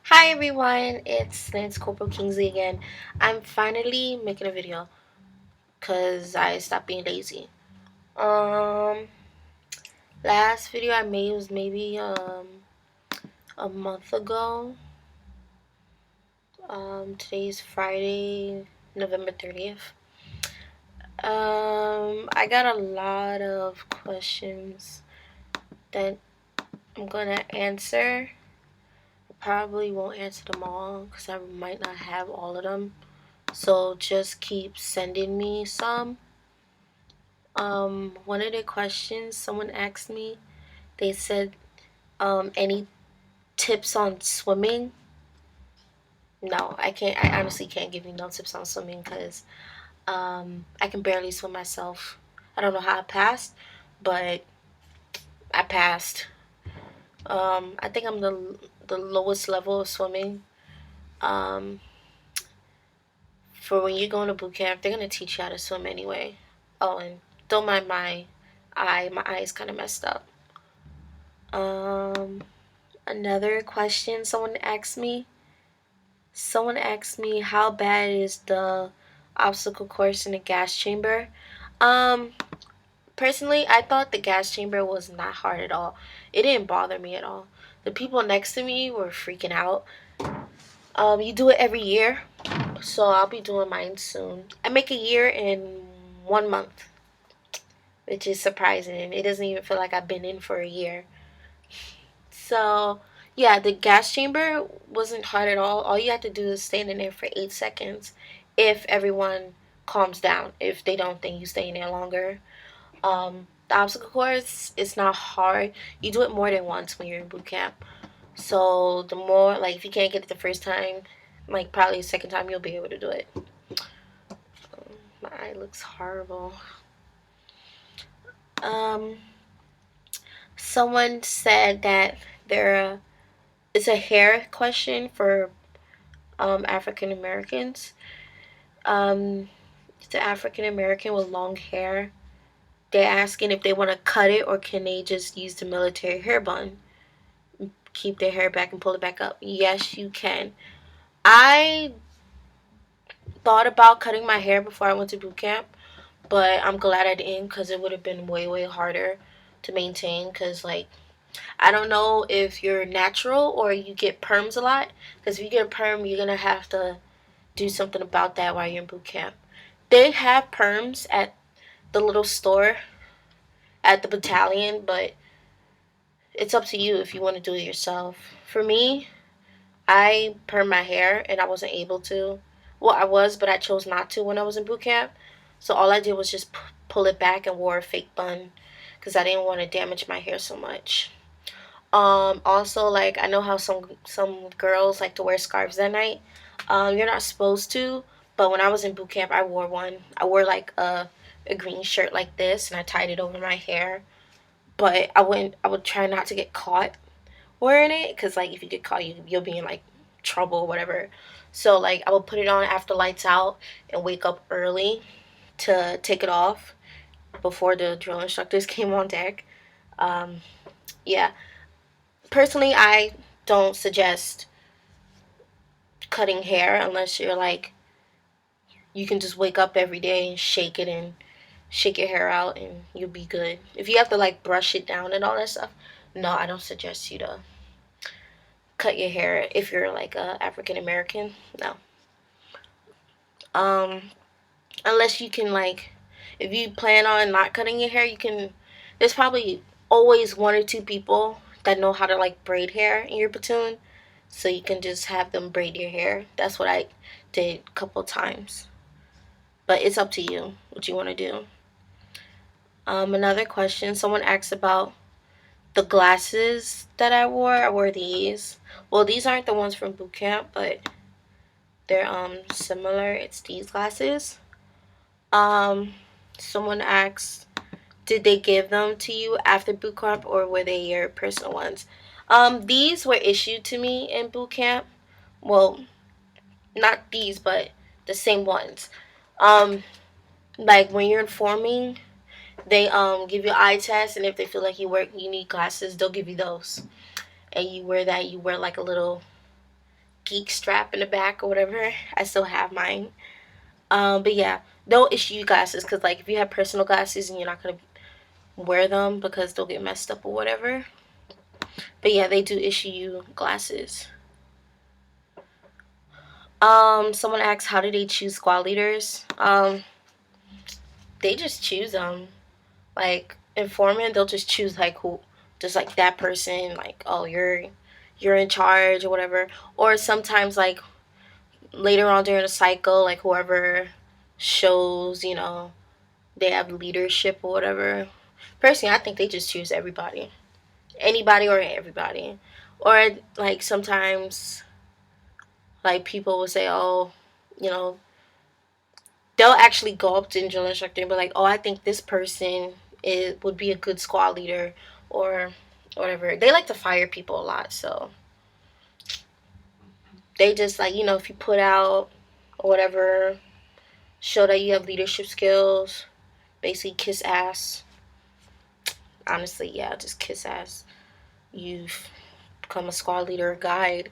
Hi everyone, it's Lance Corporal Kingsley again. I'm finally making a video because I stopped being lazy. Um, Last video I made was maybe a month ago. Today's Friday, November 30th. I got a lot of questions that I'm gonna answer. I probably won't answer them all because I might not have all of them. So just keep sending me some. One of the questions someone asked me, they said, any tips on swimming? No, I can't. I honestly can't give you no tips on swimming because I can barely swim myself. I don't know how I passed, but I passed. I think I'm the lowest level of swimming. Um, for when you go into boot camp, they're gonna teach you how to swim anyway. Oh, and don't mind my eye. My eye is kind of messed up. Um, Another question someone asked me how bad is the obstacle course in the gas chamber. Um, Personally, I thought the gas chamber was not hard at all. It didn't bother me at all. The people next to me were freaking out. You do it every year, so I'll be doing mine soon. I make a year in 1 month, which is surprising. It doesn't even feel like I've been in for a year. So, yeah, the gas chamber wasn't hard at all. All you have to do is stand in there for 8 seconds if everyone calms down, if they don't think you stay in there longer. The obstacle course is not hard. You do it more than once when you're in boot camp. So, the more, like, if you can't get it the first time, like, probably the second time you'll be able to do it. My eye looks horrible. Um, Someone said that there is a hair question for African Americans. It's an African American with long hair. They're asking if they want to cut it or can they just use the military hair bun, keep their hair back and pull it back up. Yes, you can. I thought about cutting my hair before I went to boot camp, but I'm glad I didn't because it would have been way harder to maintain. Because like I don't know if you're natural or you get perms a lot. Because if you get a perm, you're gonna have to do something about that while you're in boot camp. They have perms at the little store at the battalion, but it's up to you if you want to do it yourself. For me, I permed my hair and I wasn't able to. Well, I was, but I chose not to when I was in boot camp. So all I did was just pull it back and wore a fake bun because I didn't want to damage my hair so much. Also, like I know how some girls like to wear scarves at night. You're not supposed to, but when I was in boot camp, I wore one. I wore like a green shirt like this, and I tied it over my hair. But I would try not to get caught wearing it, cause like if you get caught, you'll be in like trouble or whatever. So like I would put it on after lights out and wake up early to take it off before the drill instructors came on deck. Um, yeah, personally, I don't suggest cutting hair unless you're like you can just wake up every day and shake it and shake your hair out and you'll be good. If you have to like brush it down and all that stuff, no, I don't suggest you to cut your hair if you're like a African American. No. Um Unless you can like if you plan on not cutting your hair, you can there's probably always one or two people that know how to like braid hair in your platoon. So you can just have them braid your hair. That's what I did a couple times. But it's up to you what you want to do. Another question someone asked about the glasses that I wore. I wore these. Well, these aren't the ones from boot camp, but they're similar. It's these glasses. Um, Someone asked, did they give them to you after boot camp or were they your personal ones? These were issued to me in boot camp. Well, not these, but the same ones. Um, like when you're informing, they give you eye tests, and if they feel like you need glasses, they'll give you those, and you wear that. You wear like a little geek strap in the back or whatever. I still have mine. But yeah, they'll issue you glasses because like if you have personal glasses and you're not gonna wear them because they'll get messed up or whatever. But yeah, they do issue you glasses. Someone asked how do they choose squad leaders? They just choose them. Like informant, they'll just choose like who, just like that person. Like oh you're in charge or whatever. Or sometimes like later on during the cycle, like whoever shows they have leadership or whatever. Personally, I think they just choose everybody, anybody or everybody. Or like sometimes like people will say oh you know they'll actually go up to the drill instructor and be like, "Oh, I think this person would be a good squad leader," or whatever. They like to fire people a lot, so they just like if you put out or whatever, show that you have leadership skills, basically kiss ass. Honestly, yeah, just kiss ass. You've become a squad leader, guide.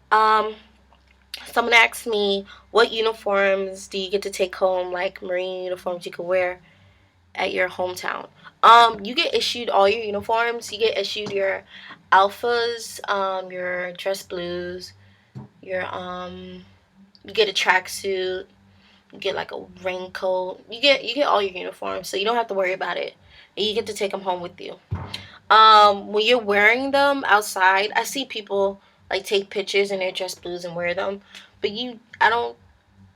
Um, Someone asked me, "What uniforms do you get to take home? Like Marine uniforms you could wear at your hometown?" You get issued all your uniforms. You get issued your alphas, your dress blues, your you get a tracksuit, you get like a raincoat. You get all your uniforms, so you don't have to worry about it. And you get to take them home with you. When you're wearing them outside, I see people like take pictures in their dress blues and wear them, but I don't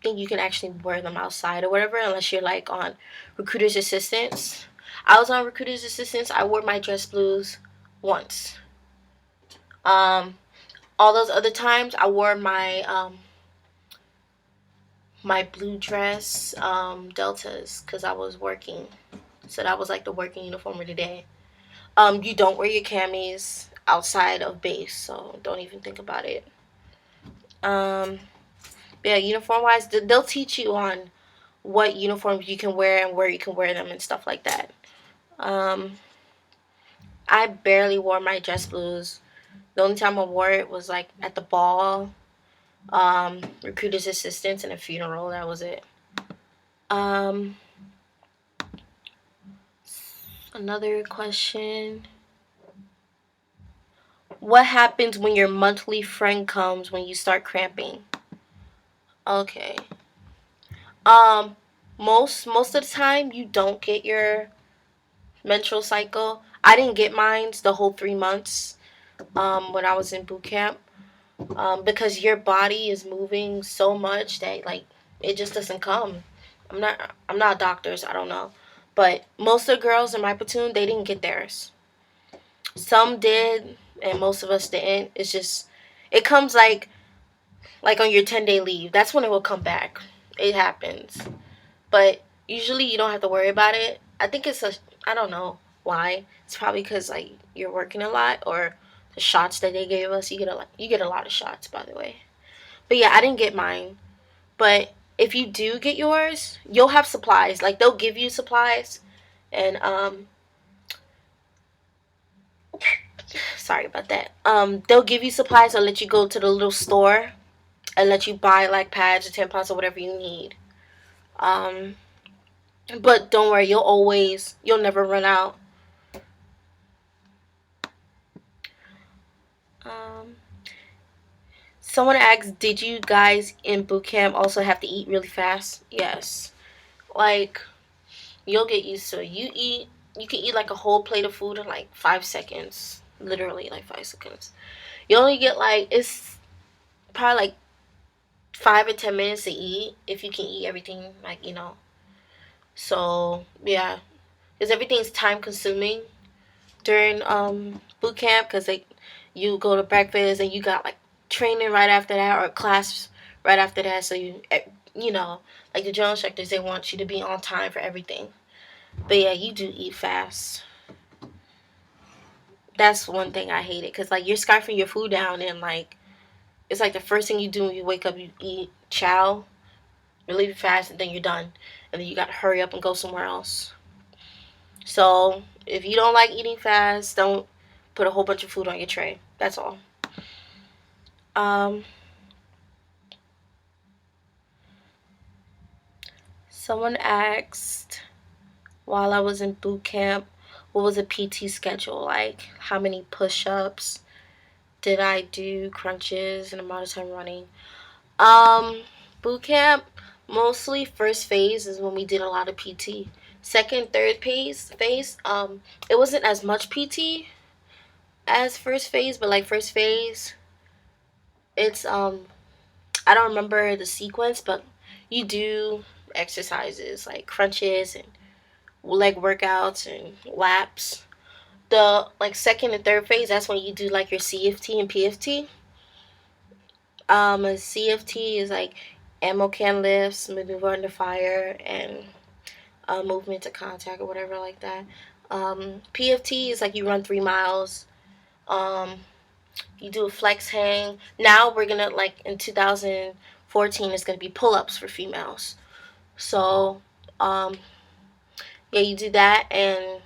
think you can actually wear them outside or whatever unless you're like on recruiter's assistance. I was on recruiter's assistance. I wore my dress blues once. Um, all those other times I wore my blue dress deltas because I was working. So that was like the working uniform of the day. You don't wear your camis outside of base, so don't even think about it. Um, yeah, uniform wise, they'll teach you on what uniforms you can wear and where you can wear them and stuff like that. Um, I barely wore my dress blues. The only time I wore it was like at the ball, recruiter's assistance, and a funeral. That was it. Um, Another question. What happens when your monthly friend comes when you start cramping? Okay. Um, most of the time you don't get your menstrual cycle. I didn't get mine the whole 3 months. When I was in boot camp. Because your body is moving so much that like it just doesn't come. I'm not a doctor, so I don't know. But most of the girls in my platoon, they didn't get theirs. Some did, and most of us didn't. It's just it comes like on your 10-day leave. That's when it will come back. It happens. But usually you don't have to worry about it. I think I don't know why. It's probably because like you're working a lot or the shots that they gave us. You get a lot of shots, by the way. But yeah, I didn't get mine. But if you do get yours, you'll have supplies. Like they'll give you supplies, and sorry about that. They'll give you supplies or let you go to the little store and let you buy like pads or tampons or whatever you need. Um, but don't worry, you'll never run out. Um, Someone asked, did you guys in boot camp also have to eat really fast? Yes. Like, you'll get used to it. You can eat like a whole plate of food in like 5 seconds. Literally, like 5 seconds. You only get like, it's probably like 5 or 10 minutes to eat if you can eat everything, like. So, yeah. Because everything's time consuming during boot camp because you go to breakfast and you got like training right after that or class right after that, so you know like the drill instructors, they want you to be on time for everything. But yeah, you do eat fast. That's one thing I hate it because like you're scarfing your food down and like it's like the first thing you do when you wake up, you eat chow really fast and then you're done, and then you got to hurry up and go somewhere else. So if you don't like eating fast, don't put a whole bunch of food on your tray. That's all. Um, Someone asked while I was in boot camp, what was a PT schedule like? How many push-ups did I do? Crunches and amount of time running. Um, Boot camp, mostly first phase is when we did a lot of PT. Second, third phase, it wasn't as much PT as first phase, but like first phase, it's I don't remember the sequence, but you do exercises like crunches and leg workouts and laps. The like second and third phase, that's when you do like your CFT and PFT. A CFT is like ammo can lifts, maneuver under fire, and movement to contact or whatever like that. PFT is like you run 3 miles. Um, you do a flex hang. Now we're gonna like in 2014 it's gonna be pull ups for females. So um, yeah, you do that and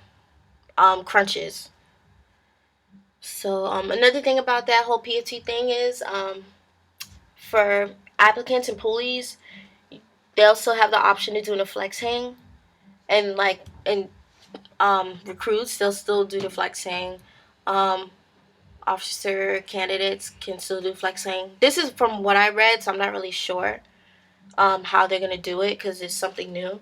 crunches. So another thing about that whole PFT thing is for applicants and pulleys, they also have the option of doing a flex hang, and like and recruits they'll still do the flex hang. Um, Officer candidates can still do flex hang. This is from what I read, so I'm not really sure how they're gonna do it because it's something new.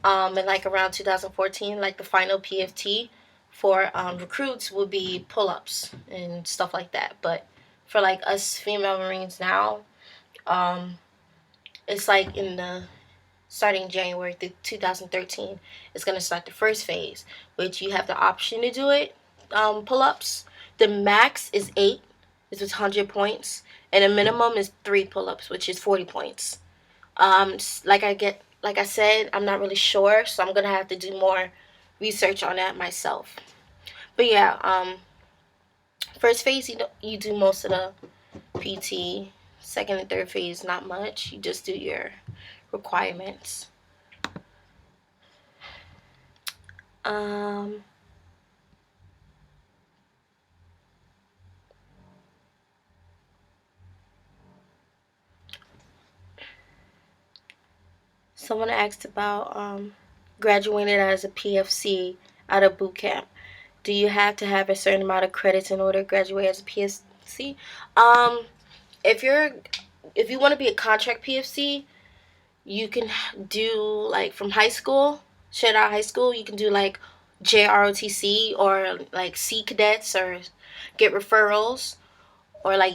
And like around 2014, like the final PFT for recruits will be pull-ups and stuff like that. But for like us female Marines now, um, it's like in the starting January through 2013, it's gonna start the first phase, which you have the option to do it pull-ups. The max is 8, which is 100 points, and the minimum is 3 pull-ups, which is 40 points. Like I said, I'm not really sure, so I'm gonna have to do more research on that myself. But yeah, first phase you do most of the PT. Second and third phase not much. You just do your requirements. Um, Someone asked about graduating as a PFC out of boot camp. Do you have to have a certain amount of credits in order to graduate as a PFC? Um, if you're if you want to be a contract PFC, you can do like from high school, straight out of high school. You can do like JROTC or like C cadets or get referrals, or like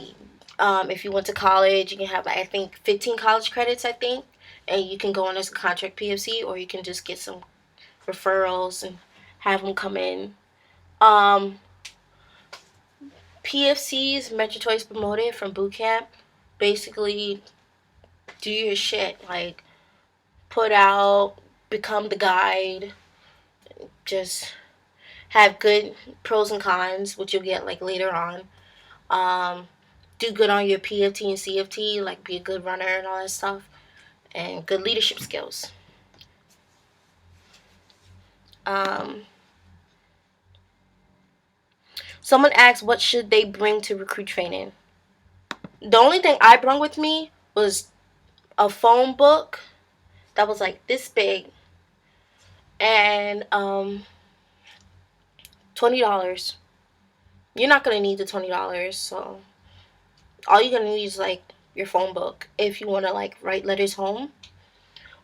if you went to college, you can have like I think 15 college credits I think, and you can go on as a contract PFC, or you can just get some referrals and have them come in. Um, PFCs, Metro Toys promoted from boot camp, basically do your shit like put out, become the guide, just have good pros and cons, which you'll get like later on. Um, do good on your PFT and CFT, like be a good runner and all that stuff, and good leadership skills. Um, Someone asked what should they bring to recruit training. The only thing I brought with me was a phone book that was like this big and $20. You're not gonna need the $20, so all you're gonna need is like your phone book if you wanna like write letters home.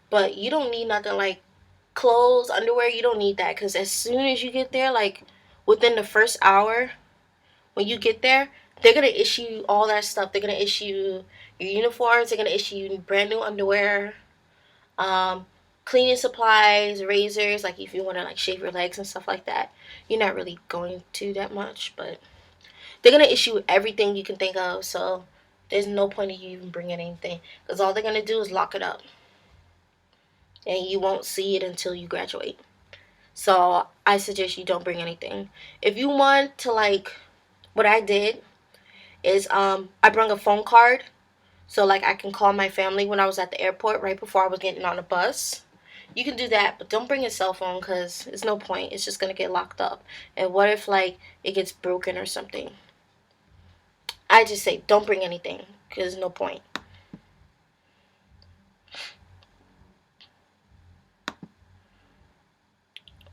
But you don't need nothing like clothes, underwear. You don't need that because as soon as you get there, like within the first hour, when you get there, they're gonna issue all that stuff. They're gonna issue your uniforms. They're gonna issue you brand new underwear, um, cleaning supplies, razors. Like if you want to like shave your legs and stuff like that. You're not really going to that much, but they're gonna issue everything you can think of. So there's no point in you even bringing anything because all they're gonna do is lock it up, and you won't see it until you graduate. So I suggest you don't bring anything. If you want to like, what I did is I brought a phone card so like I can call my family when I was at the airport right before I was getting on the bus. You can do that, but don't bring a cell phone because it's no point. It's just gonna get locked up. And what if like it gets broken or something? I just say don't bring anything because there's no point.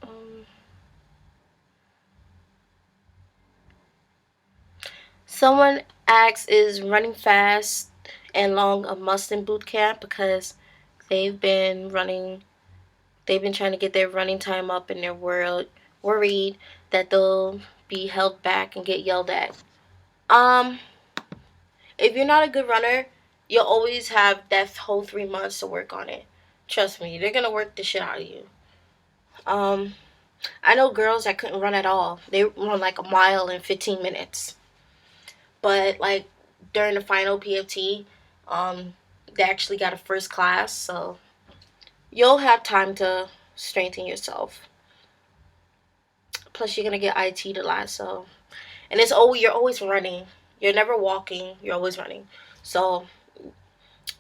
Um, Someone asks, is running fast and long a must in boot camp? Because they've been running, they've been trying to get their running time up, and they're worried that they'll be held back and get yelled at. Um, if you're not a good runner, you'll always have that whole 3 months to work on it. Trust me, they're gonna work the shit out of you. Um, I know girls that couldn't run at all. They run like a mile in 15 minutes. But like during the final PFT, they actually got a first class, so you'll have time to strengthen yourself. Plus, you're gonna get IT to last, so and it's always you're always running. You're never walking. You're always running, so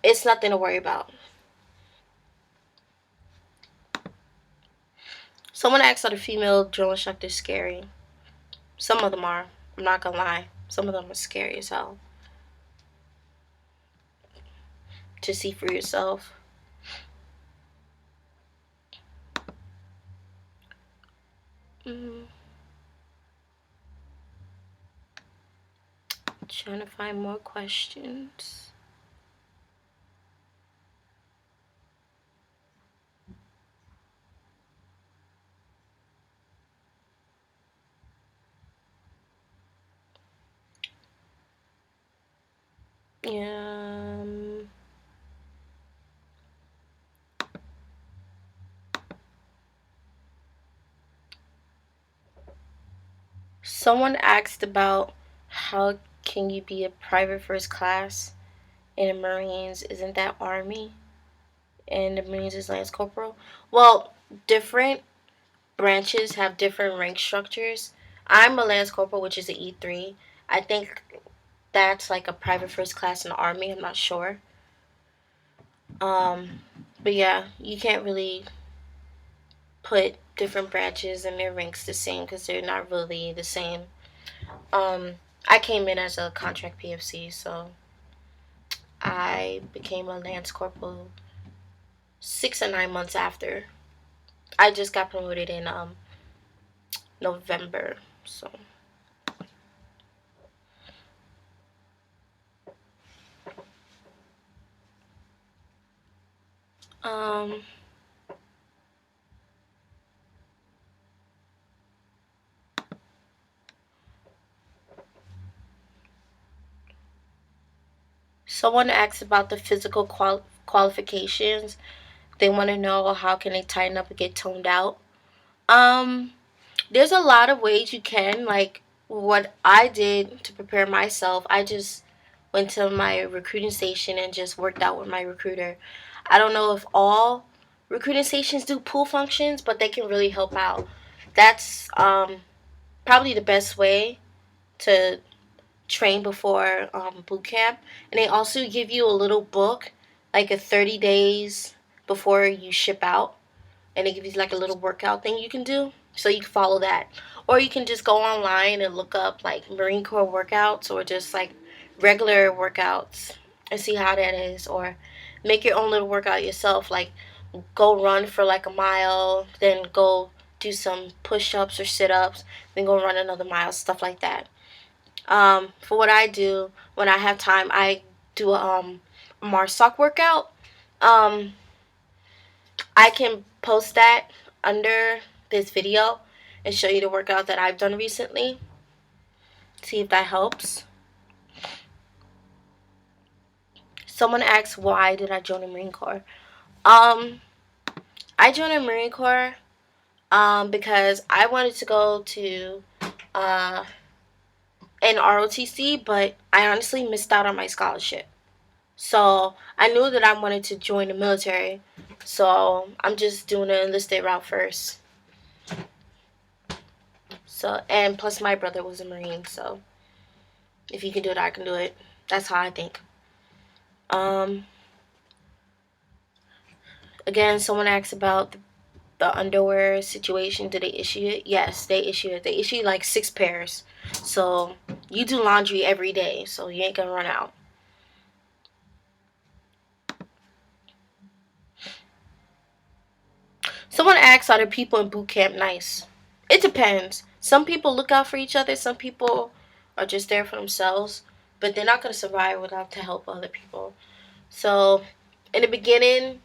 it's nothing to worry about. Someone asked, are the female drill instructors scary? Some of them are. I'm not gonna lie. Some of them are scary as hell to see for yourself. Mm, trying to find more questions. Yeah. Someone asked about how can you be a private first class in the Marines? Isn't that Army? And the Marines is Lance Corporal. Well, different branches have different rank structures. I'm a Lance Corporal, which is an E3. I think that's like a private first class in the Army. I'm not sure. Um, but yeah, you can't really put different branches and their ranks the same because they're not really the same. Um, I came in as a contract PFC, so I became a Lance Corporal 6 or 9 months after. I just got promoted in November, so. Um, Someone asked about the physical qualifications. They want to know how can they tighten up and get toned out. Um, there's a lot of ways you can. Like what I did to prepare myself, I just went to my recruiting station and just worked out with my recruiter. I don't know if all recruiting stations do pool functions, but they can really help out. That's probably the best way to train before boot camp. And they also give you a little book, like a 30 days before you ship out. And they give you like a little workout thing you can do. So you can follow that. Or you can just go online and look up like Marine Corps workouts or just like regular workouts and see how that is. Or make your own little workout yourself. Like go run for like a mile, then go do some push ups or sit ups, then go run another mile, stuff like that. For what I do when I have time, I do a MARSOC workout. Um, I can post that under this video and show you the workout that I've done recently. See if that helps. Someone asked, why did I join the Marine Corps? Um, I joined the Marine Corps because I wanted to go to uh, an ROTC, but I honestly missed out on my scholarship. So I knew that I wanted to join the military. So I'm just doing the enlisted route first. So and plus my brother was a Marine, so if he can do it, I can do it. That's how I think. Um, Again, someone asked about the underwear situation. Did they issue it? Yes, they issued it. They issued like 6 pairs. So You do laundry every day, so you ain't gonna run out. Someone asks, are the people in boot camp nice? It depends. Some people look out for each other. Some people are just there for themselves. But they're not gonna survive without the help of other people. So, in the beginning,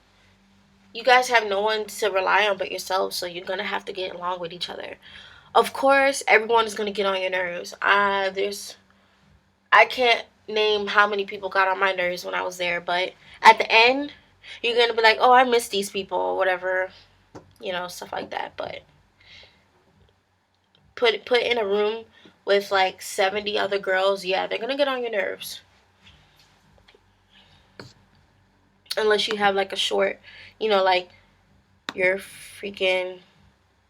you guys have no one to rely on but yourself. So you're gonna have to get along with each other. Of course, everyone is gonna get on your nerves. I can't name how many people got on my nerves when I was there, but at the end, you're gonna be like, oh, I miss these people or whatever, stuff like that. But put in a room with like 70 other girls, yeah, they're gonna get on your nerves. Unless you have like a short, like you're freaking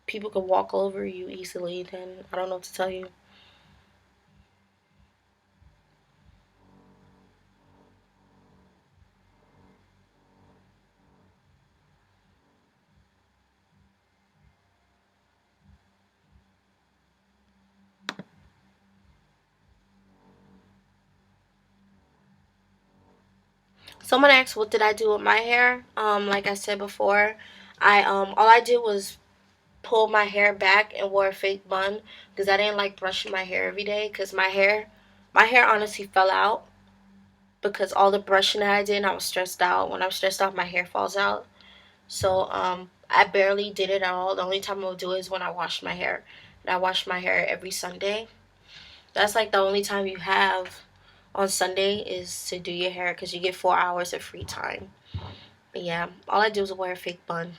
people can walk over you easily, then I don't know what to tell you. Someone asked what did I do with my hair? Like I said before, I all I did was pull my hair back and wore a fake bun because I didn't like brushing my hair every day because my hair honestly fell out because all the brushing that I did, I was stressed out. When I'm stressed out, my hair falls out. So I barely did it at all. The only time I would do it is when I wash my hair. And I wash my hair every Sunday. That's like the only time you have on Sunday is to do your hair because you get 4 hours of free time. But yeah, all I do is wear a fake bun.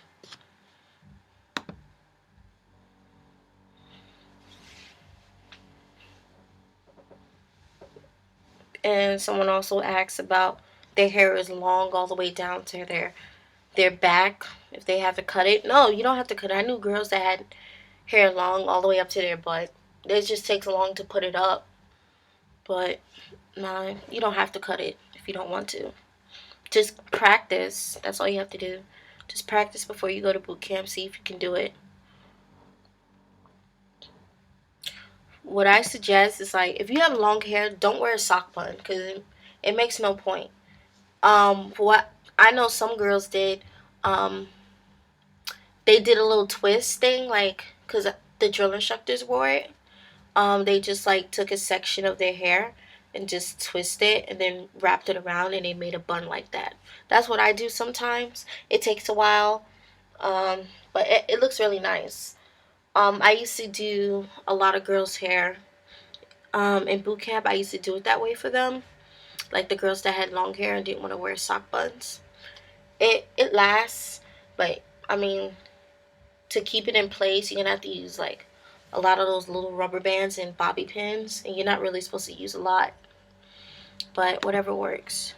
And someone also asks about their hair is long all the way down to their back if they have to cut it. No, you don't have to cut it. I knew girls that had hair long all the way up to their butt. It just takes long to put it up. But nah, you don't have to cut it if you don't want to. Just practice. That's all you have to do. Just practice before you go to boot camp. See if you can do it. What I suggest is like if you have long hair, don't wear a sock bun because it makes no point. What I know some girls did, um, they did a little twist thing like because the drill instructors wore it. They just like took a section of their hair and just twist it and then wrapped it around and they made a bun like that. That's what I do sometimes. It takes a while, um, but it looks really nice. I used to do a lot of girls' hair. In boot camp, I used to do it that way for them, like the girls that had long hair and didn't want to wear sock buns. It lasts, but I mean, to keep it in place, you're gonna have to use like a lot of those little rubber bands and bobby pins, and you're not really supposed to use a lot, but whatever works.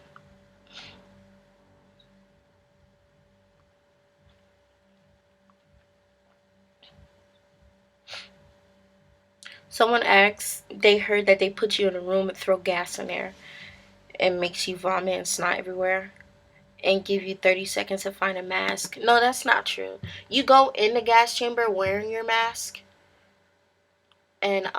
Someone asks, they heard that they put you in a room and throw gas in there and makes you vomit and snot everywhere and give you 30 seconds to find a mask. No, that's not true. You go in the gas chamber wearing your mask, and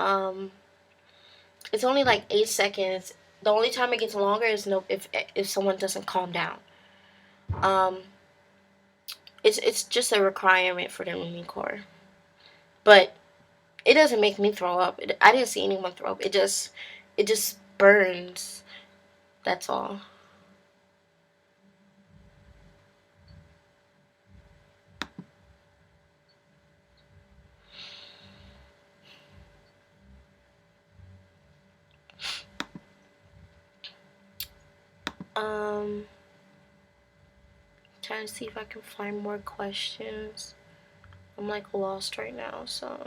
it's only like 8 seconds. The only time it gets longer is no if someone doesn't calm down. Um, it's just a requirement for the Marine Corps, but it doesn't make me throw up. I didn't see anyone throw up. It just burns. That's all. Um, trying to see if I can find more questions. I'm like lost right now, so.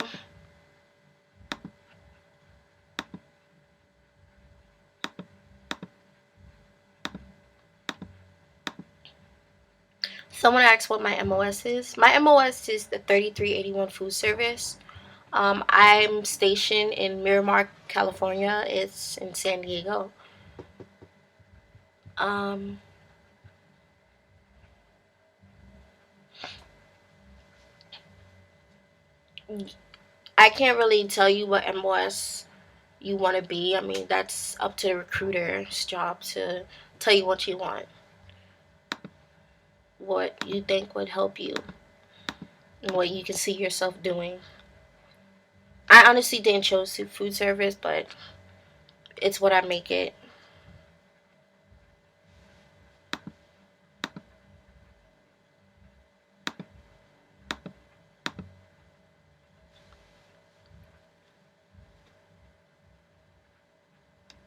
Someone asked what my MOS is. My MOS is the 3381 Food Service. I'm stationed in Miramar, California. It's in San Diego. Um, I can't really tell you what MOS you want to be. I mean, that's up to the recruiter's job to tell you what you want, what you think would help you, and what you can see yourself doing. I honestly didn't choose food service, but it's what I make it.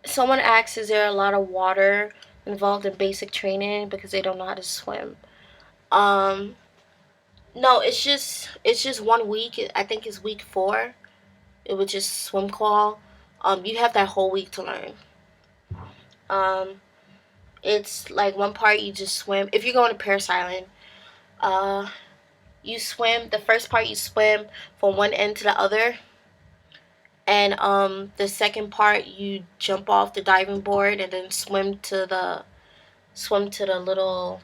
Someone asks, is there a lot of water involved in basic training because they don't know how to swim? Um, no, it's just 1 week. I think it's week 4. It was just swim call. You have that whole week to learn. Um, it's like one part you just swim. If you're going to Paris Island, uh, you swim. The first part you swim from one end to the other, and the second part you jump off the diving board and then swim to the little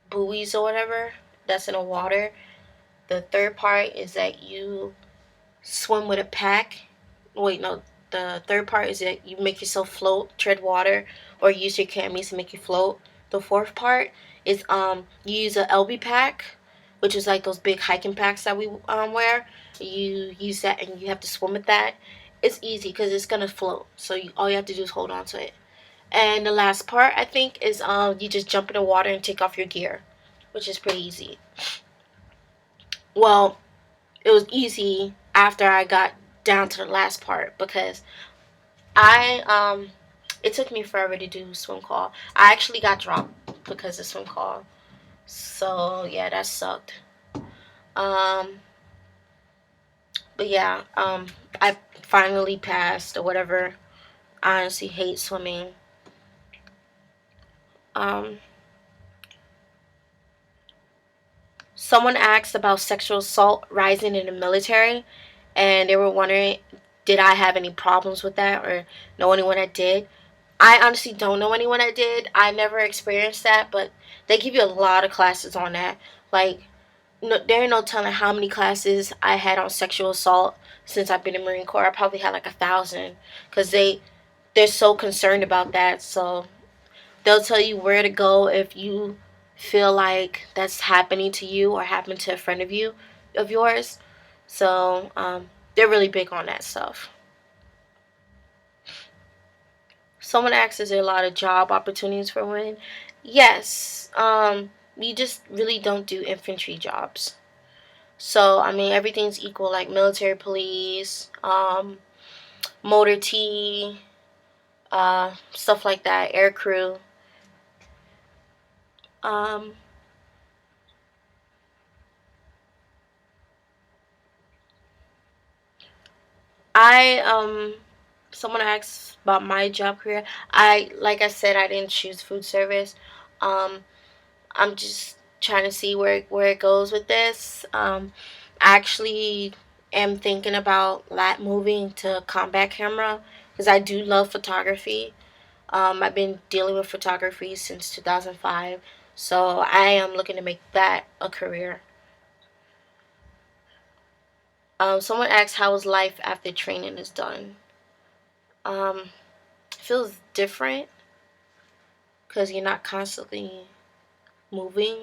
buoys or whatever that's in the water. The third part is that you swim with a pack. Wait, no. The third part is that you make yourself float, tread water, or use your camis to make you float. The fourth part is you use a LB pack, which is like those big hiking packs that we wear. You use that and you have to swim with that. It's easy because it's gonna float, so all you have to do is hold on to it. And the last part I think is you just jump in the water and take off your gear, which is pretty easy. Well, it was easy after I got down to the last part because I it took me forever to do swim call. I actually got dropped because of swim call. So yeah, that sucked. Um but yeah, I finally passed or whatever. I honestly hate swimming. Um Someone asked about sexual assault rising in the military, and they were wondering, did I have any problems with that or know anyone that did? I honestly don't know anyone that did. I never experienced that, but they give you a lot of classes on that. Like, no, there ain't no telling how many classes I had on sexual assault since I've been in Marine Corps. I probably had like 1,000, because they're so concerned about that. So they'll tell you where to go if you feel like that's happening to you or happened to a friend of yours. So they're really big on that stuff. Someone asks, is there a lot of job opportunities for women? Yes. We just really don't do infantry jobs. So I mean everything's equal, like military police, motor T, stuff like that, air crew. Um, I someone asked about my job career. Like I said, I didn't choose food service. Um, I'm just trying to see where it goes with this. I actually am thinking about moving to combat camera because I do love photography. I've been dealing with photography since 2005, so I am looking to make that a career. Someone asked, how is life after training is done? Um, it feels different because you're not constantly moving,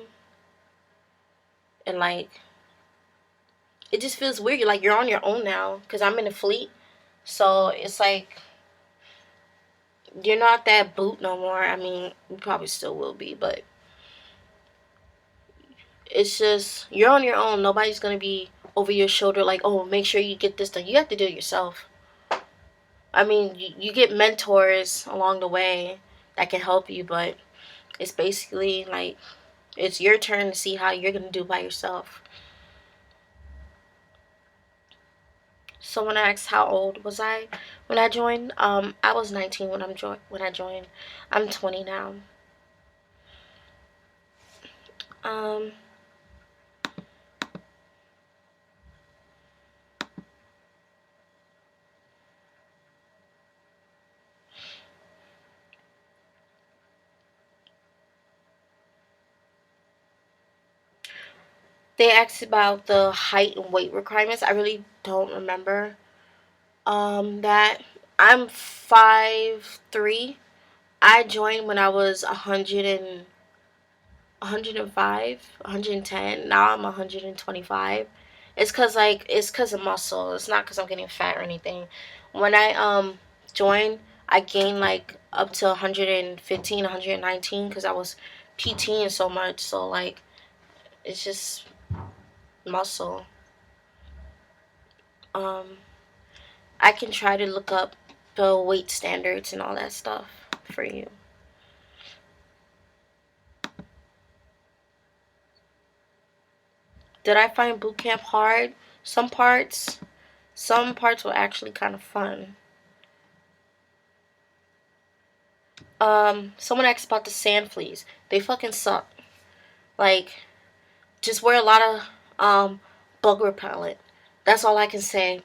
and like it just feels weird. You're on your own now because I'm in the fleet, so it's like you're not that boot no more. I mean, you probably still will be, but it's just you're on your own. Nobody's gonna be over your shoulder like, oh, make sure you get this done. You have to do it yourself. I mean, you get mentors along the way that can help you, but it's basically like it's your turn to see how you're gonna do by yourself. Someone asked how old was I when I joined. I was 19 when I joined. I'm 20 now. Um, they asked about the height and weight requirements. I really don't remember that. I'm 5'3". I joined when I was 105, 110. Now I'm 125. It's cause of muscle. It's not cause I'm getting fat or anything. When I joined, I gained like up to 115, 119 because I was PTing so much. So like it's just muscle. Um, I can try to look up the weight standards and all that stuff for you. Did I find boot camp hard? Some parts. Some parts were actually kind of fun. Someone asked about the sand fleas. They fucking suck. Like, just wear a lot of bug repellent. That's all I can say.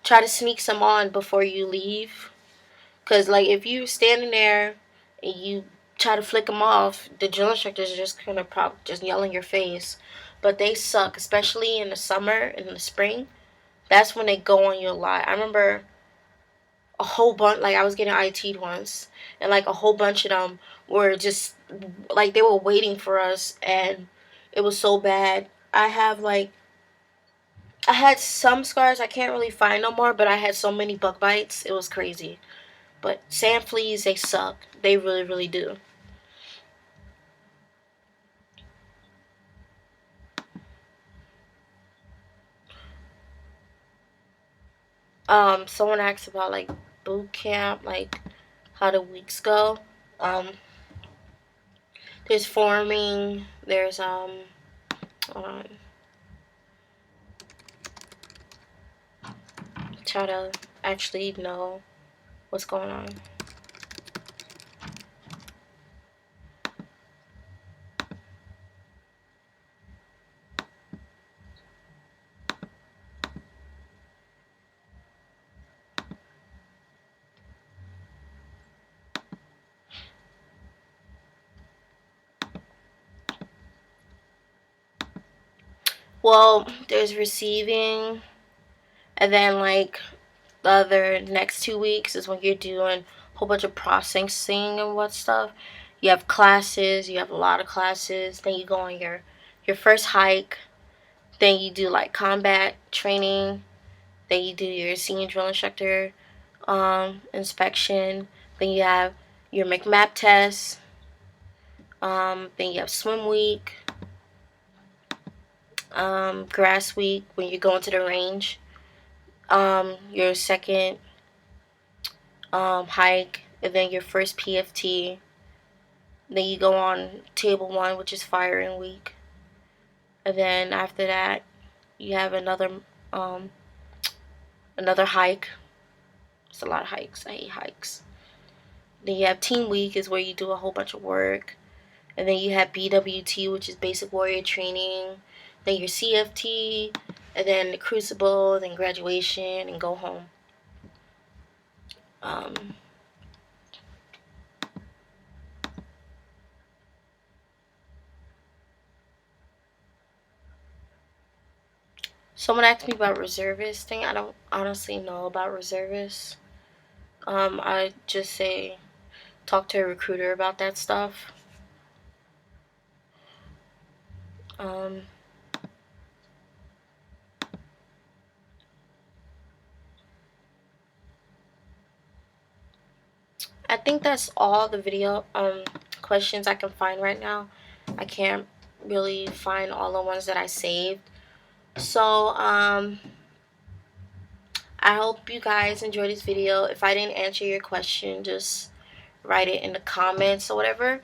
Try to sneak some on before you leave. Cause like if you standing there and you try to flick them off, the drill instructors are just gonna just yell in your face. But they suck, especially in the summer and in the spring. That's when they go on you a lot. I remember a whole bunch, like I was getting IT'd once, and like a whole bunch of them were just like they were waiting for us, and it was so bad. I had some scars I can't really find no more, but I had so many bug bites, it was crazy. But sand fleas, they suck. They really, really do. Someone asked about like boot camp, like how the weeks go. Um, there's forming. There's hold on. Try to actually know what's going on. Well, there's receiving, and then like the other next 2 weeks is when you're doing a whole bunch of processing and what stuff. You have classes. You have a lot of classes. Then you go on your first hike. Then you do like combat training. Then you do your senior drill instructor inspection. Then you have your McMap test. Then you have swim week, grass week when you go into the range. Your second hike, and then your first PFT. Then you go on table one, which is firing week, and then after that, you have um, another hike. It's a lot of hikes. I hate hikes. Then you have team week, is where you do a whole bunch of work, and then you have BWT, which is basic warrior training. Then your CFT, and then the crucible, then graduation, and go home. Um, Someone asked me about reservist thing. I don't honestly know about reservists. I just say talk to a recruiter about that stuff. Um, I think that's all the video questions I can find right now. I can't really find all the ones that I saved. So I hope you guys enjoyed this video. If I didn't answer your question, just write it in the comments or whatever.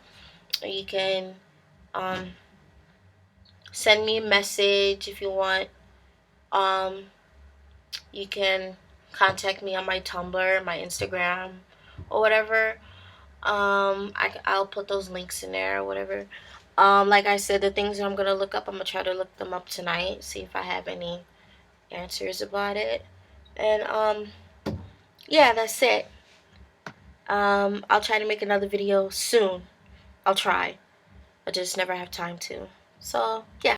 You can um, send me a message if you want. You can contact me on my Tumblr, my Instagram, or whatever. I'll put those links in there or whatever. Like I said, the things that I'm gonna look up, I'm gonna try to look them up tonight, see if I have any answers about it. And yeah, that's it. I'll try to make another video soon. I'll try. I just never have time to. So yeah.